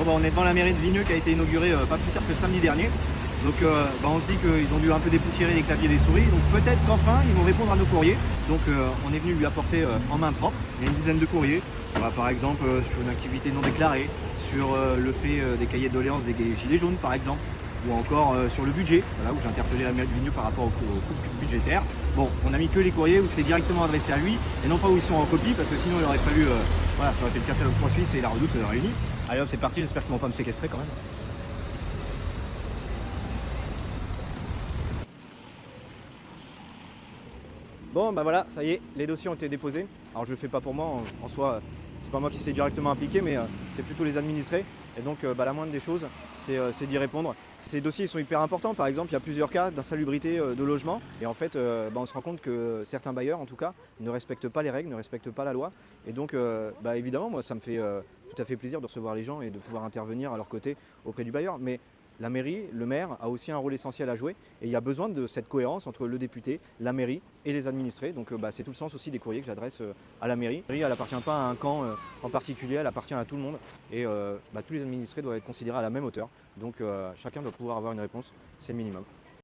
on est devant la mairie de Vigneux qui a été inaugurée pas plus tard que samedi dernier. Donc on se dit qu'ils ont dû un peu dépoussiérer les claviers et les souris. Donc peut-être qu'enfin ils vont répondre à nos courriers. Donc on est venu lui apporter en main propre. Il y a une dizaine de courriers. Par exemple sur une activité non déclarée, sur le fait des cahiers de doléances des gilets jaunes par exemple, ou encore sur le budget, voilà, où j'ai interpellé la mairie de Vigneux par rapport aux coupes budgétaires. Bon, on a mis que les courriers où c'est directement adressé à lui et non pas où ils sont en copie, parce que sinon il aurait fallu, voilà, ça aurait fait le catalogue Point Suisse et la Redoute réunie. Allez hop, c'est parti, j'espère qu'ils vont pas me séquestrer quand même. Bon bah voilà, ça y est, les dossiers ont été déposés. Alors je le fais pas pour moi, en soi, c'est pas moi qui s'est directement impliqué, mais c'est plutôt les administrés. Et donc la moindre des choses, c'est d'y répondre. Ces dossiers sont hyper importants, par exemple, il y a plusieurs cas d'insalubrité de logement. Et en fait, on se rend compte que certains bailleurs, en tout cas, ne respectent pas les règles, ne respectent pas la loi. Et donc évidemment, moi ça me fait tout à fait plaisir de recevoir les gens et de pouvoir intervenir à leur côté auprès du bailleur. Mais la mairie, le maire a aussi un rôle essentiel à jouer et il y a besoin de cette cohérence entre le député, la mairie et les administrés. Donc c'est tout le sens aussi des courriers que j'adresse à la mairie. La mairie, elle n'appartient pas à un camp en particulier, elle appartient à tout le monde et tous les administrés doivent être considérés à la même hauteur. Donc chacun doit pouvoir avoir une réponse, c'est le minimum.